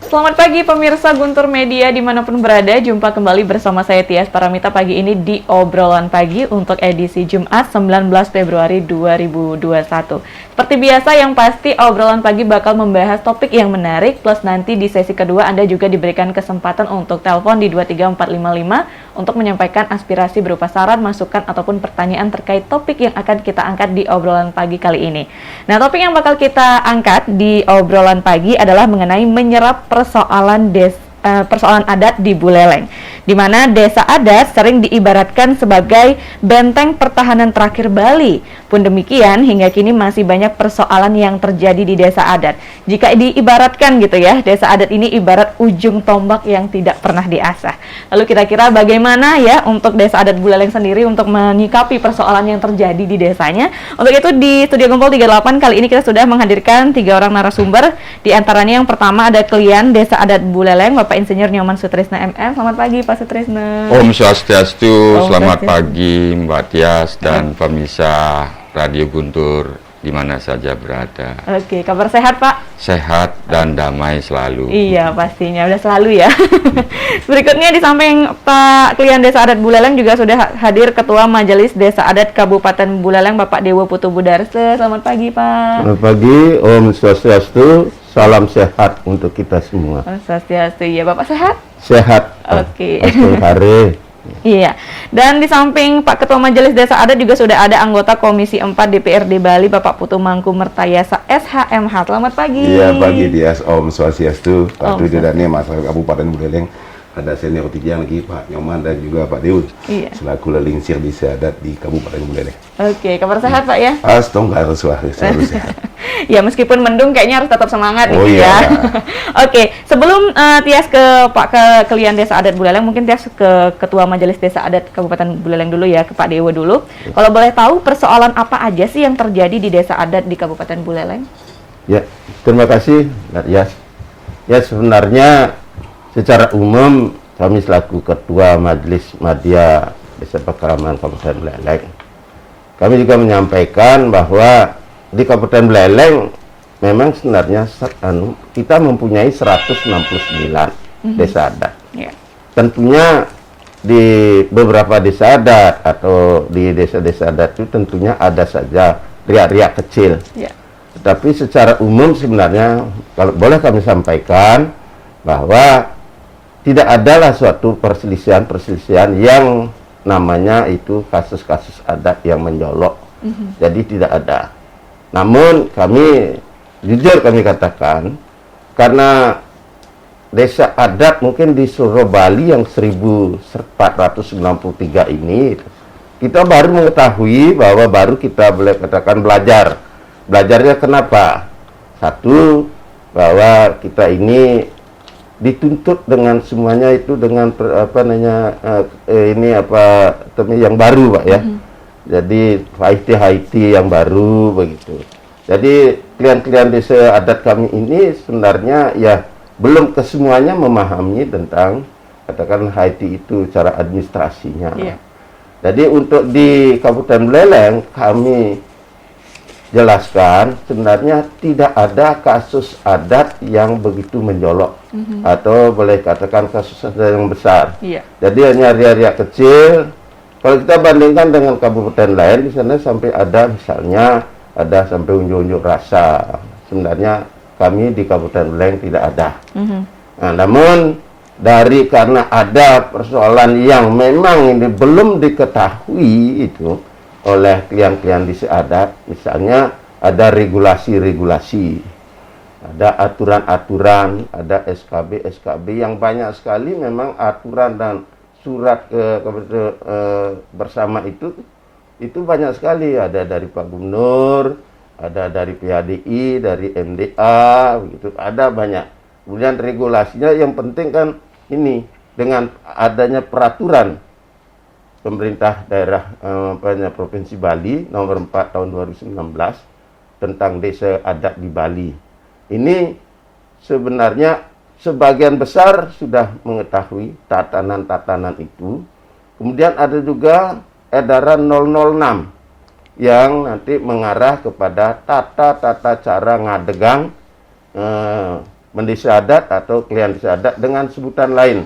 Selamat pagi pemirsa Guntur Media dimanapun berada, jumpa kembali bersama saya Tias Paramita pagi ini di Obrolan Pagi untuk edisi Jumat 19 Februari 2021. Seperti biasa yang pasti Obrolan Pagi bakal membahas topik yang menarik, plus nanti di sesi kedua Anda juga diberikan kesempatan untuk telepon di 23455 untuk menyampaikan aspirasi berupa saran, masukan, ataupun pertanyaan terkait topik yang akan kita angkat di Obrolan Pagi kali ini. Nah, topik yang bakal kita angkat di Obrolan Pagi adalah mengenai menyerap persoalan adat di Buleleng, di mana desa adat sering diibaratkan sebagai benteng pertahanan terakhir Bali. Pun demikian, hingga kini masih banyak persoalan yang terjadi di desa adat. Jika diibaratkan gitu ya, desa adat ini ibarat ujung tombak yang tidak pernah diasah. Lalu kira-kira bagaimana ya untuk desa adat Buleleng sendiri untuk menyikapi persoalan yang terjadi di desanya? Untuk itu di Studio Gempol 38 kali ini kita sudah menghadirkan 3 orang narasumber. Di antaranya yang pertama ada klien desa adat Buleleng, Bapak Insinyur Nyoman Sutrisna MM. Selamat pagi Pak Sutrisna. Om Swastiastu, selamat pagi Mbak Tias dan pemirsa Radio Guntur di mana saja berada. Oke, kabar sehat Pak? Sehat dan damai selalu. Iya pastinya, udah selalu ya. Berikutnya di samping Pak klien desa adat Buleleng juga sudah hadir Ketua Majelis Desa Adat Kabupaten Buleleng Bapak Dewo Putu Budarse. Selamat pagi Pak. Selamat pagi, Om Swastiastu. Salam sehat untuk kita semua. Om Swastiastu, ya Bapak sehat? Sehat. Oke. Hari. Iya. Dan di samping Pak Ketua Majelis Desa Adat juga sudah ada anggota Komisi 4 DPRD Bali Bapak Putu Mangku Mertayasa SHMH. Selamat pagi. Iya pagi Dias, Om Swastiastu. Pak Tudadane masyarakat Kabupaten Buleleng. Ada senior tiga lagi Pak Nyoman dan juga Pak Dewi. Iya. Selaku lelingsir desa adat di Kabupaten Buleleng. Oke, kabar sehat Pak ya? Astong harus selalu sehat. Ya meskipun mendung kayaknya harus tetap semangat Oh nih iya. ya. Oke, sebelum Tias ke klien Desa Adat Buleleng, mungkin Tias ke Ketua Majelis Desa Adat Kabupaten Buleleng dulu ya, ke Pak Dewo dulu. Kalau boleh tahu persoalan apa aja sih yang terjadi di Desa Adat di Kabupaten Buleleng? Ya, terima kasih, Mbak Yas. Ya, sebenarnya secara umum kami selaku Ketua Majelis Madya Desa Pakraman Kabupaten Buleleng, kami juga menyampaikan bahwa di Kabupaten Buleleng memang sebenarnya kita mempunyai 169 desa adat. Yeah. Tentunya di beberapa desa adat atau di desa-desa adat itu tentunya ada saja riak-riak kecil. Yeah. Tetapi secara umum sebenarnya kalau boleh kami sampaikan bahwa tidak adalah suatu perselisihan yang namanya itu kasus-kasus adat yang menjolok. Jadi tidak ada. Namun kami jujur kami katakan, karena desa adat mungkin di seluruh Bali yang 1493 ini, kita baru mengetahui bahwa baru kita boleh katakan belajar. Belajarnya kenapa? Satu, bahwa kita ini dituntut dengan semuanya itu dengan yang baru Pak ya. Jadi Haiti yang baru begitu. Jadi klien-klien desa adat kami ini sebenarnya ya belum kesemuanya memahami tentang katakan Haiti itu cara administrasinya. Yeah. Jadi untuk di Kabupaten Buleleng kami jelaskan sebenarnya tidak ada kasus adat yang begitu menjolok atau boleh katakan kasus adat yang besar. Yeah. Jadi hanya riak-riak kecil. Kalau kita bandingkan dengan kabupaten lain, di sana sampai ada misalnya ada sampai unjuk-unjuk rasa. Sebenarnya kami di Kabupaten Buleleng tidak ada. Nah, namun karena ada persoalan yang memang ini belum diketahui itu oleh klien-klien di adat, misalnya ada regulasi-regulasi, ada aturan-aturan, ada SKB yang banyak sekali memang aturan dan surat bersama itu banyak sekali, ada dari Pak Gubernur, ada dari PHDI, dari MDA, begitu, ada banyak. Kemudian regulasinya yang penting kan ini dengan adanya peraturan pemerintah daerah Provinsi Bali nomor 4 tahun 2019 tentang desa adat di Bali. Ini sebenarnya sebagian besar sudah mengetahui tatanan-tatanan itu. Kemudian ada juga edaran 006 yang nanti mengarah kepada tata cara ngadegang mendesa adat atau klien desa adat dengan sebutan lain.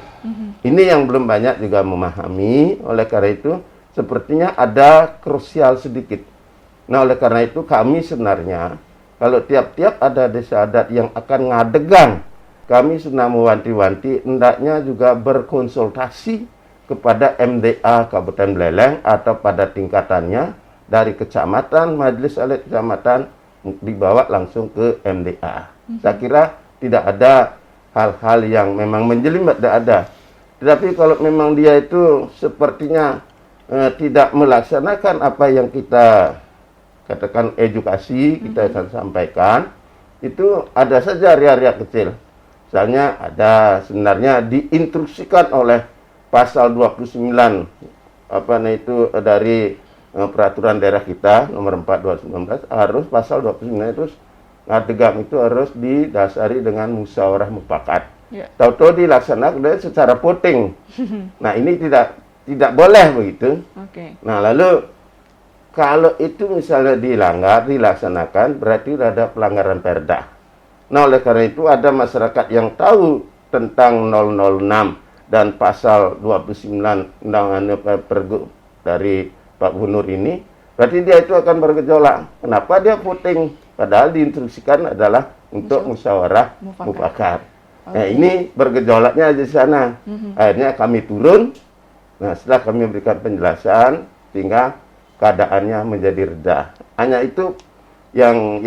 Ini yang belum banyak juga memahami, oleh karena itu sepertinya ada krusial sedikit. Nah, oleh karena itu kami sebenarnya kalau tiap-tiap ada desa adat yang akan ngadegan, kami sudah mewanti-wanti hendaknya juga berkonsultasi kepada MDA Kabupaten Buleleng atau pada tingkatannya dari kecamatan, majelis adat kecamatan dibawa langsung ke MDA. Saya kira tidak ada hal-hal yang memang menjelimet, tidak ada. Tetapi kalau memang dia itu sepertinya tidak melaksanakan apa yang kita katakan edukasi, kita akan sampaikan, itu ada saja area-area kecil. Misalnya ada sebenarnya diinstruksikan oleh pasal 29 dari peraturan daerah kita nomor 4 2019 harus pasal 29 itu ngadegam itu harus didasari dengan musyawarah mufakat. Tahu-tahu dilaksanakan secara voting. Nah, ini tidak boleh begitu. Nah, lalu kalau itu misalnya dilanggar, dilaksanakan berarti ada pelanggaran perda. Nah, oleh karena itu ada masyarakat yang tahu tentang 006 dan pasal 29 Undang-Undang Pergub dari Pak Gubernur ini, berarti dia itu akan bergejolak. Kenapa dia voting? Padahal diinstruksikan adalah untuk musyawarah mufakat. Nah, ini bergejolaknya di sana. Akhirnya kami turun. Nah, setelah kami berikan penjelasan, sehingga keadaannya menjadi reda. Hanya itu yang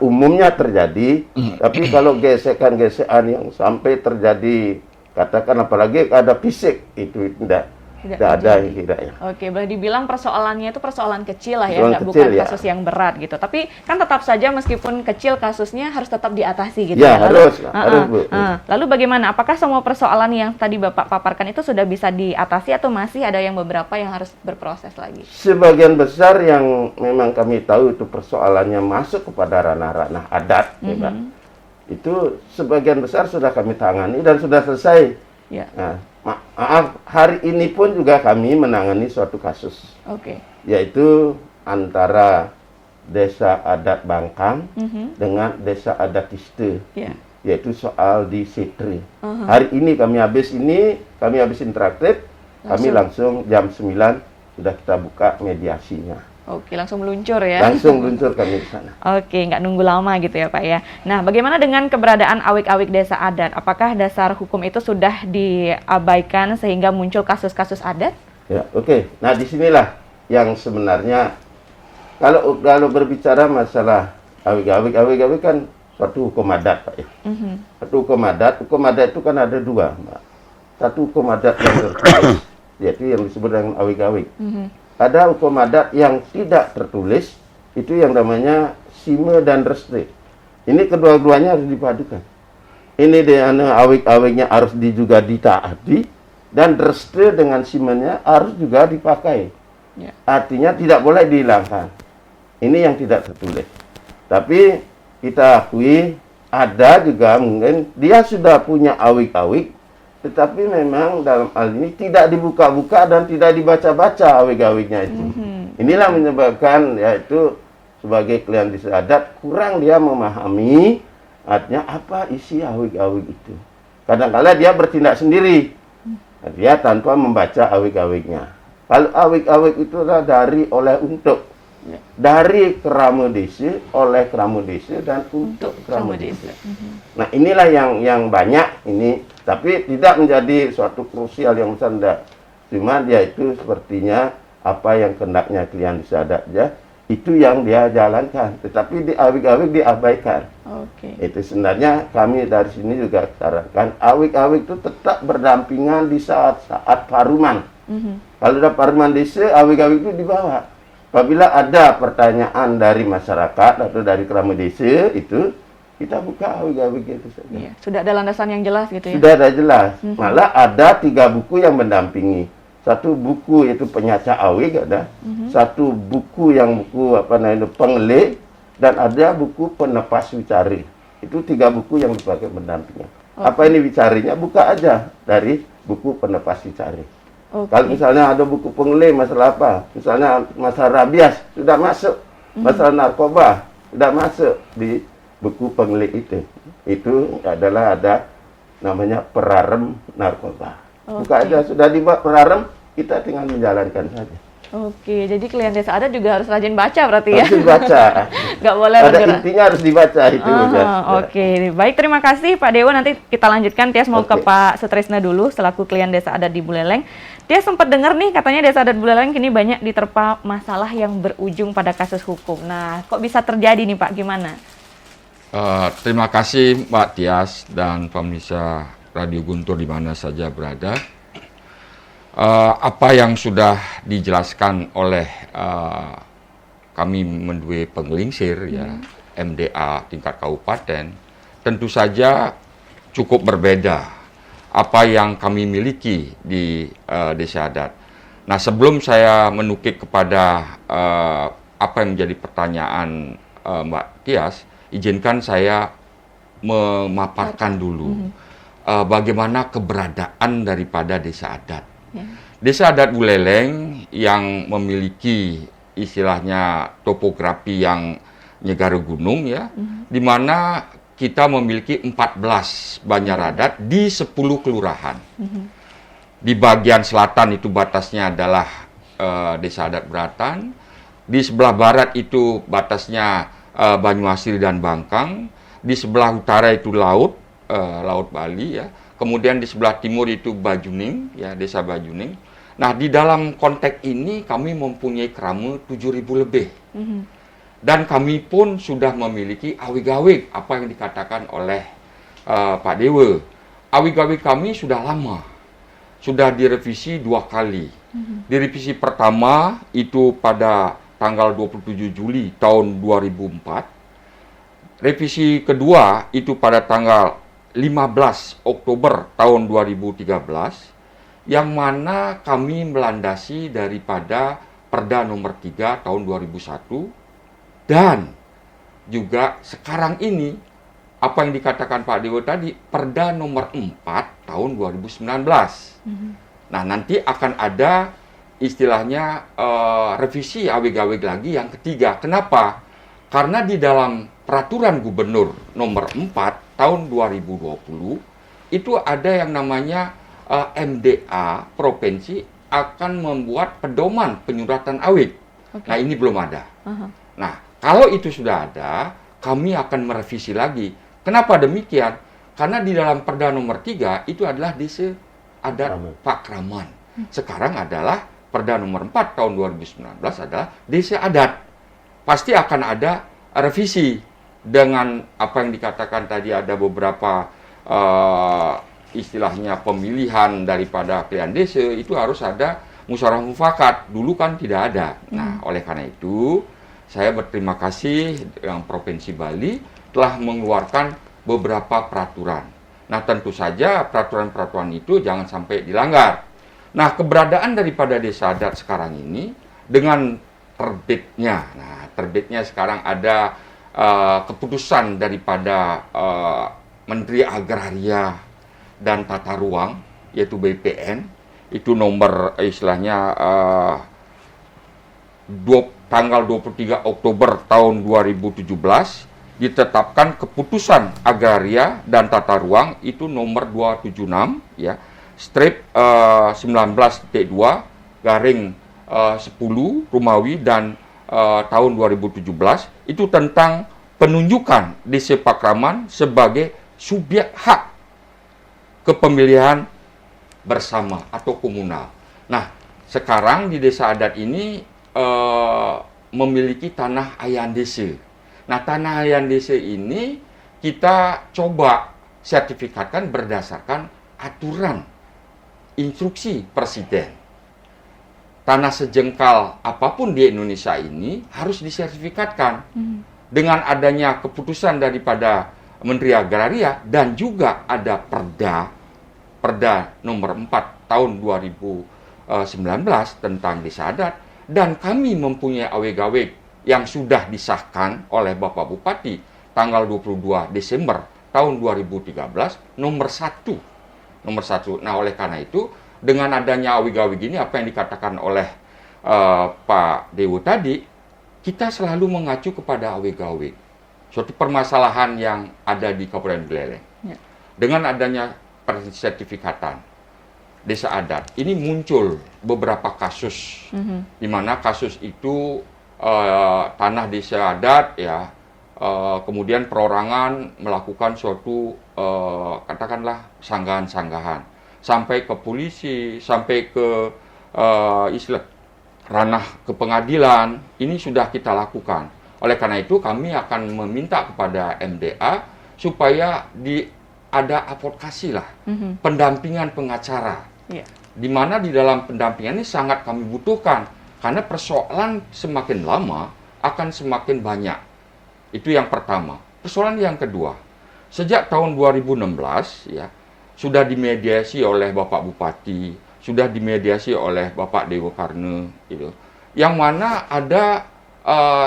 umumnya terjadi. Tapi kalau gesekan-gesekan yang sampai terjadi, katakan apalagi ada fisik, itu tidak ada yang tidaknya. Oke, boleh dibilang persoalannya itu persoalan kecil lah ya, bukan kasus yang berat gitu. Tapi kan tetap saja meskipun kecil kasusnya harus tetap diatasi gitu ya. Harus, Bu. Lalu bagaimana? Apakah semua persoalan yang tadi Bapak paparkan itu sudah bisa diatasi atau masih ada yang beberapa yang harus berproses lagi? Sebagian besar yang memang kami tahu itu persoalannya masuk kepada ranah-ranah adat, ya, itu sebagian besar sudah kami tangani dan sudah selesai. Nah, maaf, hari ini pun juga kami menangani suatu kasus, yaitu antara desa adat Bangkang dengan desa adat Tiste, yaitu soal di Sitri. Hari ini kami habis interaktif, kami langsung jam 9 sudah kita buka mediasinya. Oke, langsung meluncur ya? Langsung meluncur kami di sana. Oke, nggak nunggu lama gitu ya Pak ya. Nah, bagaimana dengan keberadaan awik-awik desa adat? Apakah dasar hukum itu sudah diabaikan sehingga muncul kasus-kasus adat? Ya, oke. Nah, disinilah yang sebenarnya kalau berbicara masalah awik-awik kan suatu hukum adat Pak ya. Satu hukum adat itu kan ada dua, Mbak. Satu hukum adat yang tertulis, yaitu yang disebut dengan awik-awik. Ada hukum adat yang tidak tertulis, itu yang namanya sime dan restre. Ini kedua-duanya harus dipadukan. Ini dengan awik-awiknya harus juga ditaati, dan restre dengan simenya harus juga dipakai. Artinya tidak boleh dihilangkan. Ini yang tidak tertulis. Tapi kita akui ada juga mungkin dia sudah punya awik-awik, tetapi memang dalam hal ini tidak dibuka-buka dan tidak dibaca-baca awik-awiknya itu. Inilah menyebabkan yaitu sebagai klien desa adat kurang dia memahami artinya apa isi awik-awik itu. Kadang-kala dia bertindak sendiri, dia tanpa membaca awik-awiknya. Kalau awik-awik itu adalah dari oleh untuk, dari keramu desa, oleh keramu desa, dan untuk keramu desa. Nah, inilah yang banyak ini, tapi tidak menjadi suatu krusial yang besar, enggak. Cuma dia itu sepertinya apa yang kendaknya klien desa adat ya, itu yang dia jalankan, tetapi di awik-awik diabaikan. Itu sebenarnya kami dari sini juga sarankan awik-awik itu tetap berdampingan di saat-saat paruman. Kalau ada paruman desa, awik-awik itu dibawa. Apabila ada pertanyaan dari masyarakat atau dari keramu desa itu, kita buka awik-awik itu saja. Iya, sudah ada landasan yang jelas gitu ya? Sudah ada jelas. Malah ada 3 buku yang mendampingi. Satu buku yaitu penyaca awik ada, satu buku yang pengelih, dan ada buku penepas wicari. Itu 3 buku yang dipakai mendampingi. Apa ini wicarinya? Buka aja dari buku penepas wicari. Kalau misalnya ada buku pengelih masalah apa? Misalnya masalah rabies sudah masuk, masalah narkoba sudah masuk di buku pengelik itu adalah ada namanya perarem narkoba. Buka aja, sudah dibuat perarem, kita tinggal menjalankan saja. Oke, jadi klien desa adat juga harus rajin baca berarti ya? Harus dibaca. Nggak boleh Ada bergerak. intinya harus dibaca itu. Oke, baik, terima kasih Pak Dewo. Nanti kita lanjutkan. Tias mau ke Oke. Pak Sutrisna dulu selaku klien desa adat di Buleleng. Tias sempat dengar nih katanya desa adat Buleleng kini banyak diterpa masalah yang berujung pada kasus hukum. Nah, kok bisa terjadi nih Pak? Gimana? Terima kasih Mbak Tias dan pemirsa Radio Guntur di mana saja berada. Apa yang sudah dijelaskan oleh kami mendua penglingsir ya MDA tingkat kabupaten tentu saja cukup berbeda apa yang kami miliki di desa adat. Nah, sebelum saya menukik kepada apa yang menjadi pertanyaan Mbak Tias, izinkan saya memaparkan dulu bagaimana keberadaan daripada desa adat. Desa adat Buleleng yang memiliki istilahnya topografi yang nyegara gunung ya, di mana kita memiliki 14 banjar adat di 10 kelurahan. Di bagian selatan itu batasnya adalah desa adat Beratan, di sebelah barat itu batasnya Banyuasin dan Bangkang, di sebelah utara itu laut Bali ya. Kemudian di sebelah timur itu Bajuning, ya desa Bajuning. Nah, di dalam konteks ini kami mempunyai kerama 7.000 lebih. Dan kami pun sudah memiliki awig-awig, apa yang dikatakan oleh Pak Dewa. Awig-awig kami sudah lama, sudah direvisi 2 kali. Direvisi pertama itu pada tanggal 27 Juli tahun 2004. Revisi kedua itu pada tanggal 15 Oktober tahun 2013, yang mana kami melandasi daripada Perda nomor 3 tahun 2001, dan juga sekarang ini, apa yang dikatakan Pak Dewo tadi, Perda nomor 4 tahun 2019. Nah, nanti akan ada istilahnya revisi awig-awig lagi yang ketiga. Kenapa? Karena di dalam Peraturan Gubernur nomor 4 tahun 2020 itu ada yang namanya MDA provinsi akan membuat pedoman penyuratan awig. Nah, ini belum ada. Nah, kalau itu sudah ada, kami akan merevisi lagi. Kenapa demikian? Karena di dalam Perda nomor 3 itu adalah desa adat Pakraman. Sekarang adalah Perda nomor 4 tahun 2019 adalah desa adat. Pasti akan ada revisi dengan apa yang dikatakan tadi, ada beberapa istilahnya pemilihan daripada klien desa itu harus ada musyawarah mufakat. Dulu kan tidak ada. Nah, oleh karena itu saya berterima kasih dengan Provinsi Bali telah mengeluarkan beberapa peraturan. Nah, tentu saja peraturan-peraturan itu jangan sampai dilanggar. Nah, keberadaan daripada desa adat sekarang ini dengan terbitnya. Nah, terbitnya sekarang ada keputusan daripada Menteri Agraria dan Tata Ruang, yaitu BPN, itu nomor istilahnya tanggal 23 Oktober tahun 2017, ditetapkan keputusan Agraria dan Tata Ruang itu nomor 276 ya, strip 19.2 garing 10 Rumawi dan tahun 2017 itu tentang penunjukan desa Pakraman sebagai subjek hak kepemilikan bersama atau komunal. Nah, sekarang di desa adat ini memiliki tanah ayan desa. Nah, tanah ayan desa ini kita coba sertifikatkan berdasarkan aturan instruksi Presiden. Tanah sejengkal apapun di Indonesia ini harus disertifikatkan. Dengan adanya keputusan daripada Menteri Agraria dan juga ada Perda nomor 4 tahun 2019 tentang desa adat, dan kami mempunyai awig-awig yang sudah disahkan oleh Bapak Bupati tanggal 22 Desember tahun 2013 nomor 1. Nah, oleh karena itu dengan adanya awig-awig ini, apa yang dikatakan oleh Pak Dewo tadi, kita selalu mengacu kepada awig-awig. suatu permasalahan yang ada di Kabupaten Buleleng. Ya. Dengan adanya persertifikatan desa adat, ini muncul beberapa kasus, di mana kasus itu tanah desa adat, ya, kemudian perorangan melakukan suatu katakanlah sanggahan-sanggahan, sampai ke polisi, sampai ke istilah ranah ke pengadilan. Ini sudah kita lakukan. Oleh karena itu kami akan meminta kepada MDA supaya ada advokasi lah, pendampingan pengacara, di mana di dalam pendampingan ini sangat kami butuhkan, karena persoalan semakin lama akan semakin banyak. Itu yang pertama. Persoalan yang kedua, sejak tahun 2016 ya sudah dimediasi oleh Bapak Bupati, sudah dimediasi oleh Bapak Dewo Karne, gitu. Yang mana ada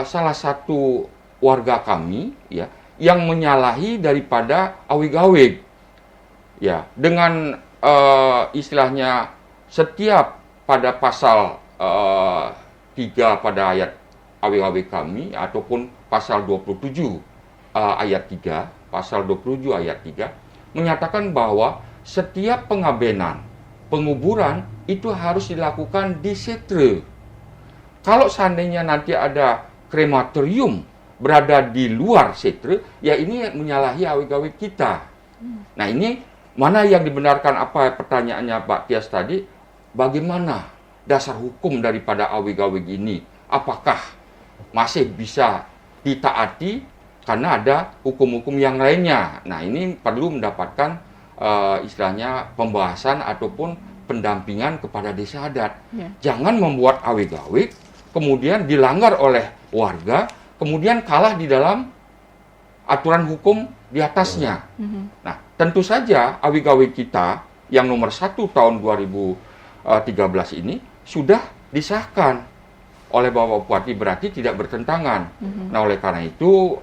salah satu warga kami ya yang menyalahi daripada awig-awig, ya, dengan istilahnya setiap pada pasal 3 pada ayat awig-awig kami ataupun pasal 27 ayat 3, pasal 27 ayat 3 menyatakan bahwa setiap pengabenan, penguburan itu harus dilakukan di setre. Kalau seandainya nanti ada krematorium berada di luar setre, ya ini menyalahi awig-awig kita. Nah, ini mana yang dibenarkan, apa pertanyaannya Pak Tias tadi, bagaimana dasar hukum daripada awig-awig ini? Apakah masih bisa ditaati karena ada hukum-hukum yang lainnya? Nah, ini perlu mendapatkan istilahnya pembahasan ataupun pendampingan kepada desa adat. Jangan membuat awig-awig kemudian dilanggar oleh warga, kemudian kalah di dalam aturan hukum di atasnya. Nah, tentu saja awig-awig kita yang nomor 1 tahun 2013 ini sudah disahkan oleh Bapak Bupati, berarti tidak bertentangan. Nah, oleh karena itu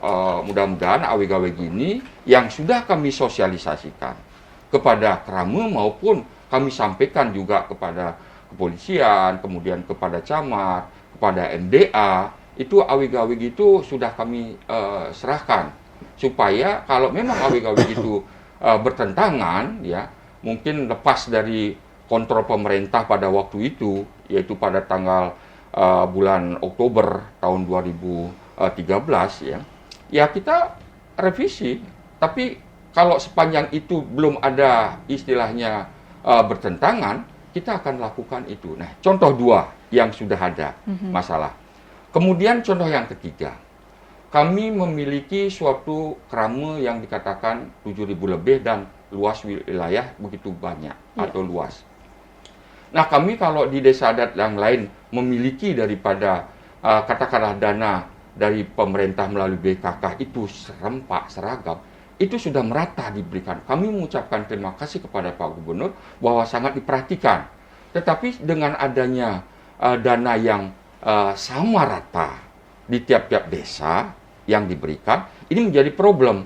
mudah-mudahan awig-awig ini yang sudah kami sosialisasikan kepada Krame maupun kami sampaikan juga kepada kepolisian, kemudian kepada camat, kepada MDA, itu awig-awig itu sudah kami serahkan, supaya kalau memang awig-awig itu bertentangan, ya mungkin lepas dari kontrol pemerintah pada waktu itu, yaitu pada tanggal bulan Oktober tahun 2013, ya kita revisi. Tapi kalau sepanjang itu belum ada istilahnya bertentangan, kita akan lakukan itu. Nah, contoh 2 yang sudah ada masalah. Kemudian contoh yang ketiga, kami memiliki suatu krame yang dikatakan 7.000 lebih dan luas wilayah begitu banyak atau luas. Nah, kami kalau di desa adat yang lain memiliki daripada katakanlah dana dari pemerintah melalui BKK itu seragam, itu sudah merata diberikan. Kami mengucapkan terima kasih kepada Pak Gubernur bahwa sangat diperhatikan. Tetapi dengan adanya dana yang sama rata di tiap-tiap desa yang diberikan, ini menjadi problem.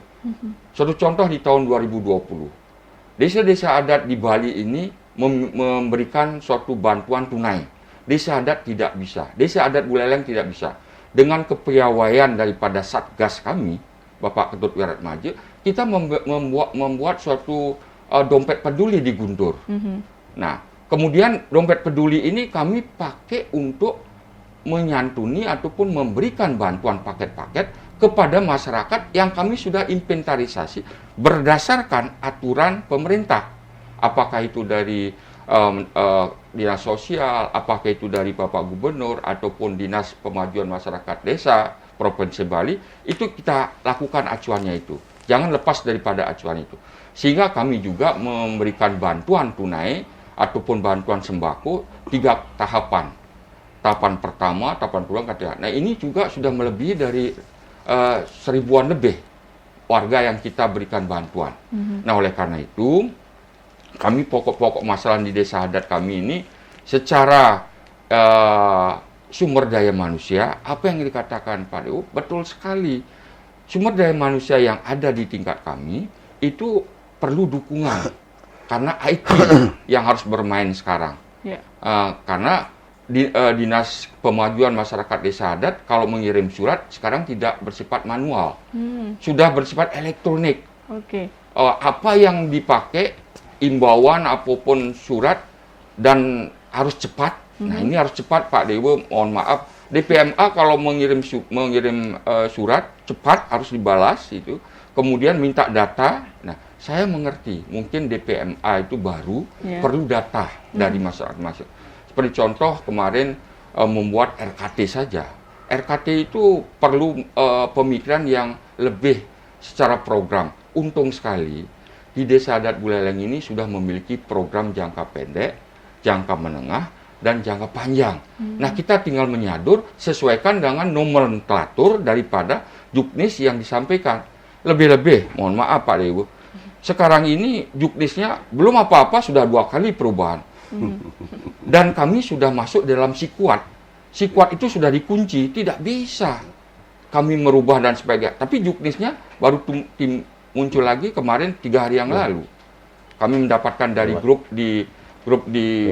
Suatu contoh di tahun 2020, desa-desa adat di Bali ini memberikan suatu bantuan tunai. Desa adat tidak bisa, desa adat Buleleng tidak bisa. Dengan kepiawaian daripada Satgas kami, Bapak Ketut Wiratmaja, kita membuat suatu dompet peduli di Guntur. Nah, kemudian dompet peduli ini kami pakai untuk menyantuni ataupun memberikan bantuan paket-paket kepada masyarakat yang kami sudah inventarisasi berdasarkan aturan pemerintah. Apakah itu dari Dinas Sosial, apakah itu dari Bapak Gubernur, ataupun Dinas Pemajuan Masyarakat Desa Provinsi Bali, itu kita lakukan acuannya itu. Jangan lepas daripada acuan itu. Sehingga kami juga memberikan bantuan tunai ataupun bantuan sembako 3 tahapan. Tahapan pertama, tahapan kedua, ketiga. Nah, ini juga sudah melebihi dari 1000-an lebih warga yang kita berikan bantuan. Nah, oleh karena itu, kami pokok-pokok masalah di desa adat kami ini secara sumber daya manusia, apa yang dikatakan Pak Dewo betul sekali. Sumber daya manusia yang ada di tingkat kami itu perlu dukungan karena IT yang harus bermain sekarang. Karena Dinas Pemajuan Masyarakat Desa Adat kalau mengirim surat sekarang tidak bersifat manual, sudah bersifat elektronik. Oke. Apa yang dipakai, imbauan apapun surat dan harus cepat. Nah ini harus cepat Pak Dewa, mohon maaf. DPMA kalau mengirim surat cepat harus dibalas itu. Kemudian minta data. Nah saya mengerti mungkin DPMA itu baru perlu data dari masyarakat. Seperti contoh kemarin membuat RKT saja. RKT itu perlu pemikiran yang lebih secara program. Untung sekali di Desa Adat Buleleng ini sudah memiliki program jangka pendek, jangka menengah, dan jangka panjang. Nah kita tinggal menyadur sesuaikan dengan nomenklatur daripada juknis yang disampaikan. Lebih-lebih, mohon maaf Pak Dewo, sekarang ini juknisnya belum apa-apa sudah 2 kali perubahan. Dan kami sudah masuk dalam sikuat. Sikuat itu sudah dikunci, tidak bisa kami merubah dan sebagainya. Tapi juknisnya baru muncul lagi kemarin 3 hari yang lalu. Kami mendapatkan dari grup di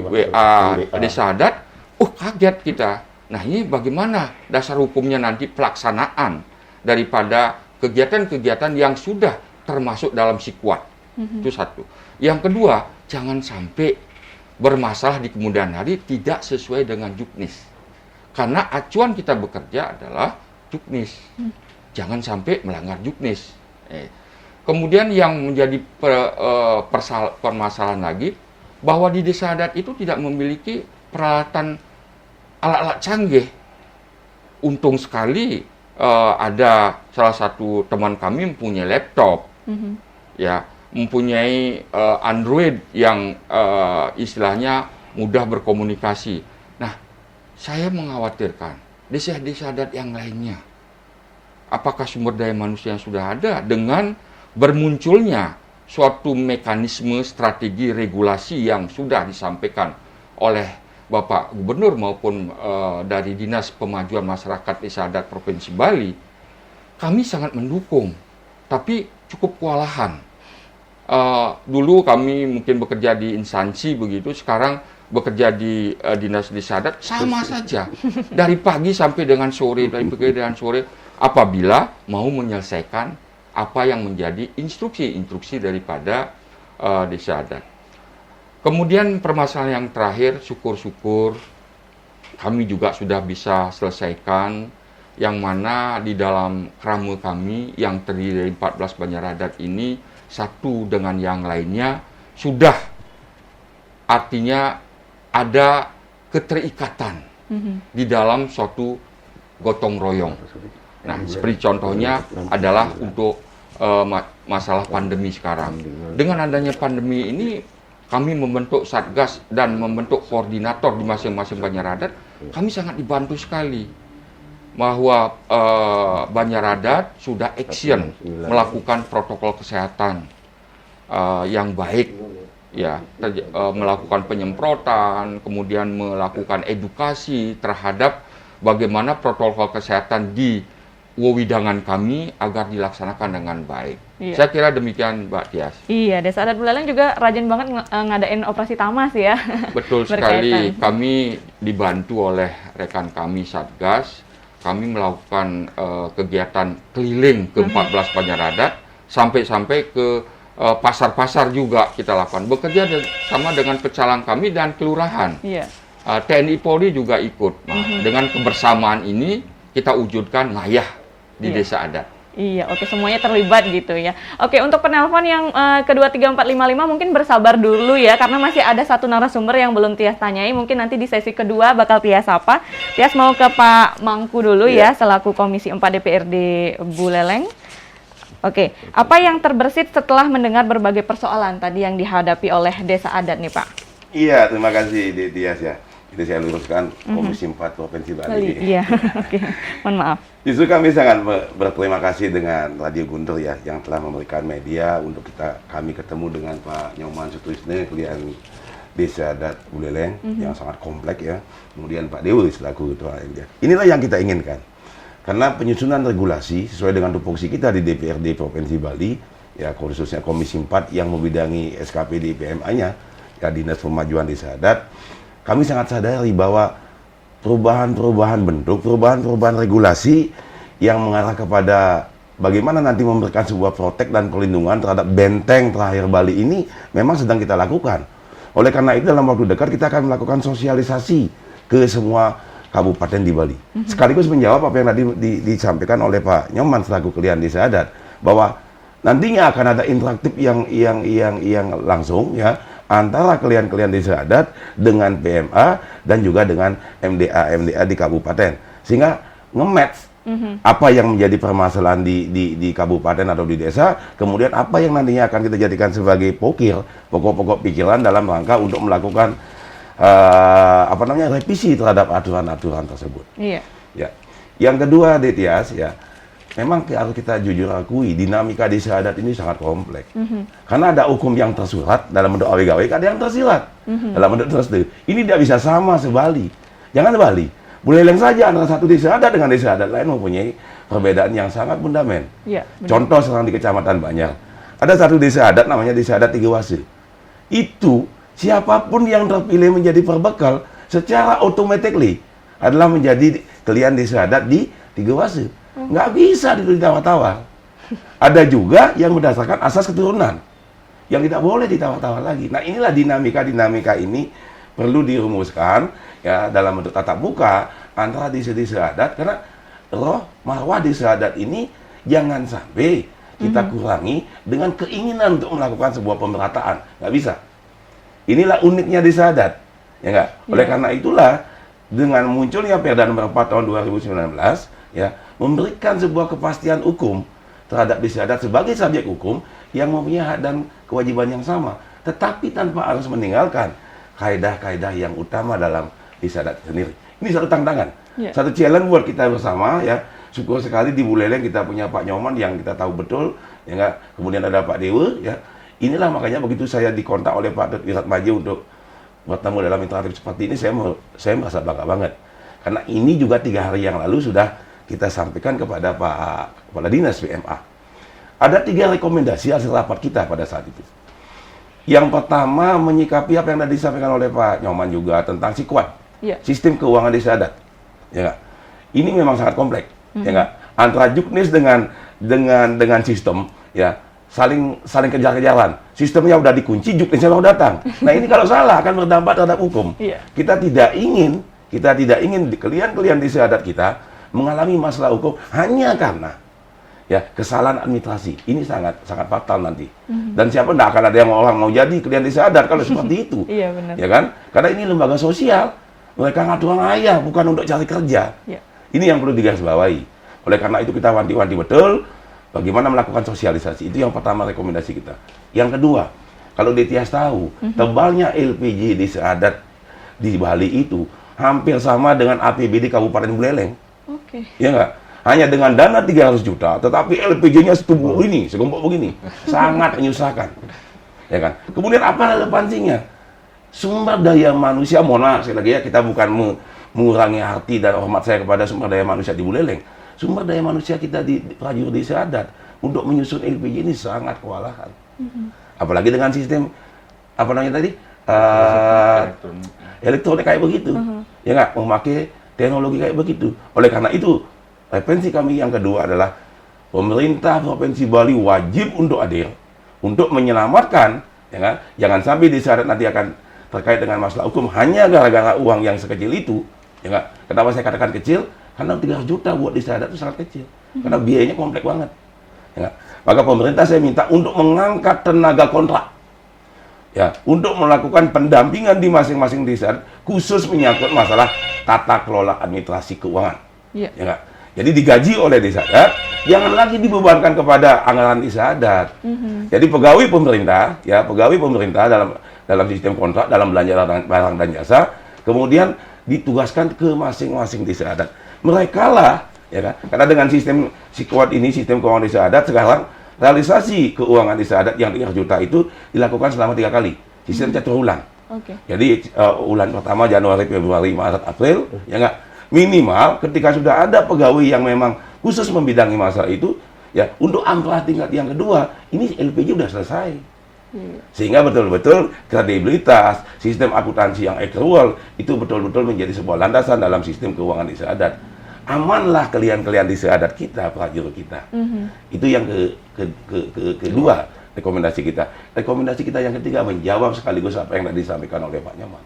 WA Desa Adat, kaget kita. Nah ini bagaimana dasar hukumnya nanti pelaksanaan daripada kegiatan-kegiatan yang sudah termasuk dalam sikuat. Itu satu. Yang kedua, jangan sampai bermasalah di kemudian hari tidak sesuai dengan juknis. Karena acuan kita bekerja adalah juknis. Jangan sampai melanggar juknis. Kemudian yang menjadi permasalahan lagi, bahwa di Desa Adat itu tidak memiliki peralatan alat-alat canggih. Untung sekali ada salah satu teman kami mempunyai laptop, ya, mempunyai Android yang istilahnya mudah berkomunikasi. Nah, saya mengkhawatirkan desa-desa adat yang lainnya, apakah sumber daya manusia yang sudah ada dengan bermunculnya suatu mekanisme strategi regulasi yang sudah disampaikan oleh Bapak Gubernur maupun dari Dinas Pemajuan Masyarakat Desa Adat Provinsi Bali, kami sangat mendukung, tapi cukup kewalahan. Dulu kami mungkin bekerja di instansi begitu, sekarang bekerja di Dinas Desa Adat sama saja. Dari pagi sampai dengan sore, dari pagi dengan sore, apabila mau menyelesaikan apa yang menjadi instruksi-instruksi daripada Desa Adat. Kemudian permasalahan yang terakhir, syukur-syukur kami juga sudah bisa selesaikan, yang mana di dalam krame kami yang terdiri dari 14 banjar adat ini, satu dengan yang lainnya sudah, artinya ada keterikatan di dalam suatu gotong royong. Nah, seperti contohnya adalah untuk masalah pandemi sekarang. Dengan adanya pandemi ini, kami membentuk satgas dan membentuk koordinator di masing-masing banjar adat. Kami sangat dibantu sekali bahwa banjar adat sudah action melakukan protokol kesehatan yang baik, ya, melakukan penyemprotan, kemudian melakukan edukasi terhadap bagaimana protokol kesehatan di wewidangan kami agar dilaksanakan dengan baik. Iya. Saya kira demikian, Mbak Tias. Iya, Desa Adat Buleleng juga rajin banget ngadain operasi tamas ya. Betul sekali. Kami dibantu oleh rekan kami Satgas. Kami melakukan kegiatan keliling ke 14 banjar adat, sampai-sampai ke pasar-pasar juga kita lakukan. Bekerja sama dengan pecalang kami dan kelurahan. Iya. TNI Polri juga ikut. Nah, dengan kebersamaan ini kita wujudkan ngayah di Desa Adat. Iya, oke, semuanya terlibat gitu ya. Oke, untuk penelpon yang kedua 3455 mungkin bersabar dulu ya, karena masih ada satu narasumber yang belum Tias tanyai. Mungkin nanti di sesi kedua bakal Tias sapa. Tias mau ke Pak Mangku dulu ya, selaku Komisi 4 DPRD Buleleng. Oke, apa yang terbersit setelah mendengar berbagai persoalan tadi yang dihadapi oleh Desa Adat nih Pak? Iya, terima kasih Tias ya. Itu saya luruskan Komisi 4 Provinsi Bali. Iya, oke. Mohon maaf. Justru kami sangat berterima kasih dengan Radio Guntur ya, yang telah memberikan media untuk kami ketemu dengan Pak Nyoman Sutrisne, Kelurahan Desa Adat Buleleng, yang sangat kompleks ya. Kemudian Pak Dewi selaku Ketua MDA. Inilah yang kita inginkan. Karena penyusunan regulasi sesuai dengan tupoksi kita di DPRD Provinsi Bali, ya khususnya Komisi 4 yang membidangi SKP di PMA-nya, ya Dinas Pemajuan Desa Adat, kami sangat sadari bahwa perubahan-perubahan bentuk, perubahan-perubahan regulasi yang mengarah kepada bagaimana nanti memberikan sebuah protek dan perlindungan terhadap benteng terakhir Bali ini memang sedang kita lakukan. Oleh karena itu dalam waktu dekat kita akan melakukan sosialisasi ke semua kabupaten di Bali. Sekaligus menjawab apa yang tadi disampaikan oleh Pak Nyoman selaku Kelihan Desa Adat bahwa nantinya akan ada interaktif yang langsung ya antara kelihan-kelihan desa adat dengan PMA dan juga dengan MDA di kabupaten, sehingga nge-match apa yang menjadi permasalahan di kabupaten atau di desa, kemudian apa yang nantinya akan kita jadikan sebagai pokok-pokok pikiran dalam rangka untuk melakukan revisi terhadap aturan-aturan tersebut. Iya. Ya. Yang kedua, Detias, ya, memang harus kita jujur akui dinamika desa adat ini sangat kompleks. Karena ada hukum yang tersurat dalam bentuk awe-gawe, ada yang tersirat dalam bentuk tersurat. Ini tidak bisa sama sebali. Jangan Bali. Buleleng saja antara satu desa adat dengan desa adat lain mempunyai perbedaan yang sangat fundamental. Iya, Contoh sekarang di Kecamatan Banjar. Ada satu desa adat namanya desa adat Tiga Wase. Itu siapapun yang terpilih menjadi perbekal secara automatically adalah menjadi kelihan desa adat di Tiga Wase. Nggak bisa ditawar-tawar. Ada juga yang berdasarkan asas keturunan yang tidak boleh ditawar-tawar lagi. Nah, inilah dinamika ini perlu dirumuskan ya dalam bentuk tatap muka antara desa-desa adat, karena roh marwah desa adat ini jangan sampai kita kurangi dengan keinginan untuk melakukan sebuah pemerataan. Nggak bisa. Inilah uniknya desa adat. Ya nggak? Oleh karena itulah dengan munculnya Perda Nomor 4 tahun 2019 ya memberikan sebuah kepastian hukum terhadap desa adat sebagai subjek hukum yang mempunyai hak dan kewajiban yang sama, tetapi tanpa harus meninggalkan kaidah-kaidah yang utama dalam desa adat sendiri. Ini satu tantangan, satu challenge buat kita bersama ya. Syukur sekali di Buleleng kita punya Pak Nyoman yang kita tahu betul, ya nggak? Kemudian ada Pak Dewa, ya. Inilah makanya begitu saya dikontak oleh Pak Dut Wirat Maji untuk bertemu dalam interaktif seperti ini, saya merasa bangga banget. Karena ini juga 3 hari yang lalu sudah kita sampaikan kepada Pak Kepala Dinas PMA. Ada 3 rekomendasi hasil rapat kita pada saat itu. Yang pertama menyikapi apa yang tadi disampaikan oleh Pak Nyoman juga tentang SIKWAD, sistem keuangan desa adat. Ya nggak? Ini memang sangat kompleks, ya nggak? Antara Juknis dengan sistem, ya saling kejar-kejaran. Sistemnya udah dikunci, Juknisnya baru datang. Nah ini kalau salah akan berdampak terhadap hukum. Kita tidak ingin kelihan-kelihan desa adat kita mengalami masalah hukum hanya karena ya kesalahan administrasi. Ini sangat fatal nanti. Dan siapa tidak akan ada yang orang mau jadi kelihan desa adat kalau seperti itu. Iya benar. Ya kan? Karena ini lembaga sosial. Mereka ngatur ayah bukan untuk cari kerja. Ini yang perlu digarisbawahi. Oleh karena itu kita wanti-wanti betul bagaimana melakukan sosialisasi. Itu yang pertama rekomendasi kita. Yang kedua, kalau Detias tahu, tebalnya LPG desa adat di Bali itu hampir sama dengan APBD Kabupaten Buleleng. Ya nggak? Hanya dengan dana 300 juta, tetapi LPG-nya setubuh ini, segembok begini. Sangat menyusahkan. Ya kan? Kemudian apa relevansinya? Sumber daya manusia, mohon maaf sekali lagi ya, kita bukan mengurangi arti dan hormat saya kepada sumber daya manusia di Buleleng. Sumber daya manusia kita di prajurit desa adat untuk menyusun LPG ini sangat kewalahan. Apalagi dengan sistem apa namanya tadi elektronik kayak begitu, ya nggak, memakai teknologi kayak begitu. Oleh karena itu referensi kami yang kedua adalah pemerintah Provinsi Bali wajib untuk hadir untuk menyelamatkan, ya kan? Jangan sampai desa adat nanti akan terkait dengan masalah hukum hanya gara-gara uang yang sekecil itu, ya nggak? Kenapa saya katakan kecil? Karena 300 juta buat desa adat itu sangat kecil, karena biayanya kompleks banget. Ya, maka pemerintah saya minta untuk mengangkat tenaga kontrak, ya, untuk melakukan pendampingan di masing-masing desa, khusus menyangkut masalah tata kelola administrasi keuangan. Ya nggak? Jadi digaji oleh desa adat, jangan lagi dibebankan kepada anggaran desa adat. Jadi pegawai pemerintah dalam sistem kontrak, dalam belanja barang dan jasa, kemudian ditugaskan ke masing-masing desa adat. Mereka lah, ya kan? Karena dengan sistem SIKWAD ini, sistem keuangan desa adat, sekarang realisasi keuangan desa adat yang 3 juta itu dilakukan selama 3 kali. Sistem catur ulang. Jadi ulang pertama Januari, Februari, Maret, April, ya nggak? Minimal ketika sudah ada pegawai yang memang khusus membidangi masalah itu, ya untuk amplah tingkat yang kedua, ini LPG udah selesai. Sehingga betul-betul kredibilitas sistem akuntansi yang aktual itu betul-betul menjadi sebuah landasan dalam sistem keuangan desa adat. Amanlah kalian-kalian desa adat kita, prajurit kita. Itu yang kedua rekomendasi kita. Rekomendasi kita yang ketiga menjawab sekaligus apa yang tadi disampaikan oleh Pak Nyoman.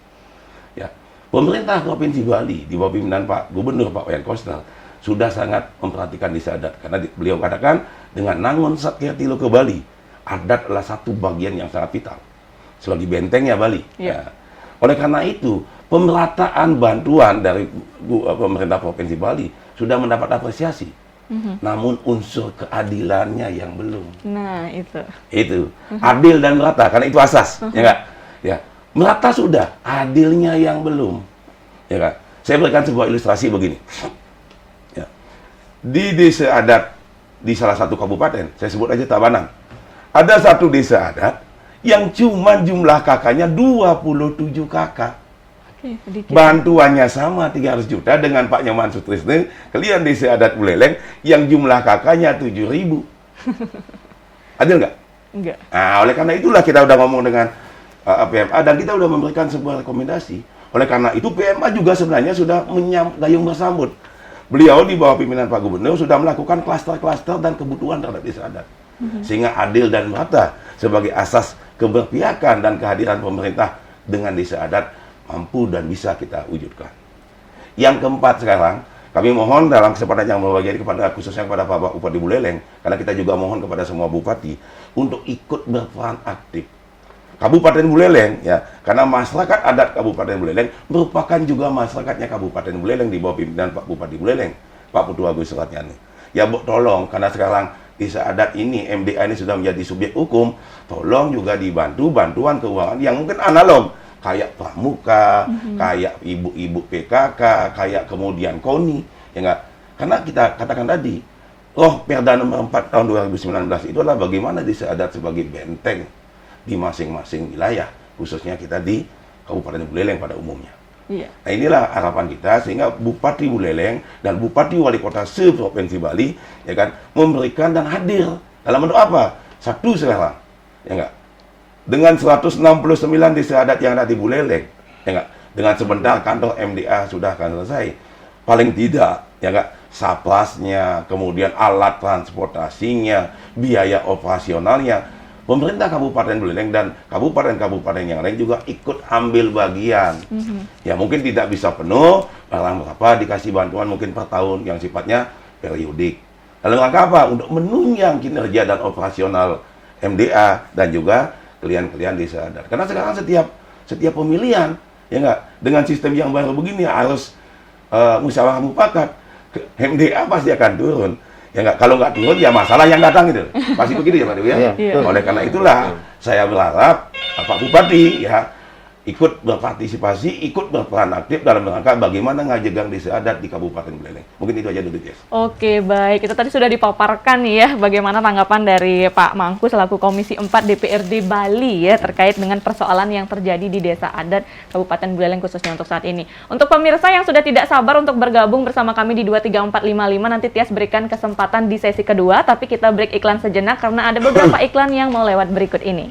Ya, pemerintah Provinsi Bali di bawah pimpinan Pak Gubernur Pak Wayan Koster sudah sangat memperhatikan desa adat karena beliau katakan dengan Nangon Satya Tilo ke Bali, adat adalah satu bagian yang sangat vital sebagai bentengnya Bali. Ya. Oleh karena itu, pemerataan bantuan dari pemerintah Provinsi Bali sudah mendapat apresiasi. Namun unsur keadilannya yang belum. Nah, itu. Itu. Adil dan merata, karena itu asas. Ya enggak? Ya. Merata sudah, adilnya yang belum. Ya enggak? Saya berikan sebuah ilustrasi begini. Ya. Di desa adat di salah satu kabupaten, saya sebut aja Tabanan. Ada satu desa adat yang cuma jumlah kakaknya 27 kakak. Sedikit. Bantuannya sama 300 juta dengan Pak Nyoman Sutrisno, kalian desa adat Buleleng yang jumlah kakaknya 7.000. Adil nggak? Enggak. Nah, oleh karena itulah kita udah ngomong dengan PMA dan kita udah memberikan sebuah rekomendasi. Oleh karena itu PMA juga sebenarnya sudah gayung bersambut. Beliau di bawah pimpinan Pak Gubernur sudah melakukan klaster-klaster dan kebutuhan terhadap desa adat. Sehingga adil dan merata sebagai asas keberpihakan dan kehadiran pemerintah dengan desa adat mampu dan bisa kita wujudkan. Yang keempat sekarang, kami mohon dalam kesempatan yang berbahagia kepada khususnya kepada Bapak Bupati Buleleng, karena kita juga mohon kepada semua bupati untuk ikut berperan aktif. Kabupaten Buleleng, ya, karena masyarakat adat Kabupaten Buleleng merupakan juga masyarakatnya Kabupaten Buleleng di bawah pimpinan Pak Bupati Buleleng, Pak Putu Agus Suratnyani. Ya, tolong, karena sekarang desa adat ini, MDA ini sudah menjadi subjek hukum, tolong juga dibantu bantuan keuangan yang mungkin analog, kayak pramuka, kayak ibu-ibu PKK, kayak kemudian KONI, ya enggak? Karena kita katakan tadi, Perda nomor 4 tahun 2019 itu adalah bagaimana desa adat sebagai benteng di masing-masing wilayah, khususnya kita di Kabupaten Buleleng pada umumnya. Iya. Nah, inilah harapan kita sehingga Bupati Buleleng dan Bupati Wali Kota se-Provinsi Bali ya kan memberikan dan hadir dalam bentuk apa? Satu sekarang, ya enggak? Dengan 169 desa adat yang ada di Buleleng, ya enggak? Dengan sebentar kantor MDA sudah akan selesai. Paling tidak, ya enggak? Saplasnya, kemudian alat transportasinya, biaya operasionalnya. Pemerintah Kabupaten Buleleng dan kabupaten-kabupaten yang lain juga ikut ambil bagian. Ya mungkin tidak bisa penuh, dalam berapa dikasih bantuan mungkin per tahun yang sifatnya periodik. Lalu langkah apa? Untuk menunjang kinerja dan operasional MDA dan juga kalian-kalian desa adat. Karena sekarang setiap pemilihan, ya enggak, dengan sistem yang baru begini harus musyawarah mufakat, MDA pasti akan turun. Ya enggak, kalau nggak turun ya masalah yang datang gitu. Pasti begitu ya Pak Dewi ya. Iya. Oleh karena itulah saya berharap Pak Bupati ya ikut berpartisipasi, ikut berperan aktif dalam rangka bagaimana ngajegang desa adat di Kabupaten Buleleng. Mungkin itu aja dulu, Jess. Oke, baik. Itu tadi sudah dipaparkan nih ya bagaimana tanggapan dari Pak Mangku selaku Komisi 4 DPRD Bali ya terkait dengan persoalan yang terjadi di desa adat Kabupaten Buleleng khususnya untuk saat ini. Untuk pemirsa yang sudah tidak sabar untuk bergabung bersama kami di 23455 nanti Tias berikan kesempatan di sesi kedua, tapi kita break iklan sejenak karena ada beberapa iklan yang mau lewat berikut ini.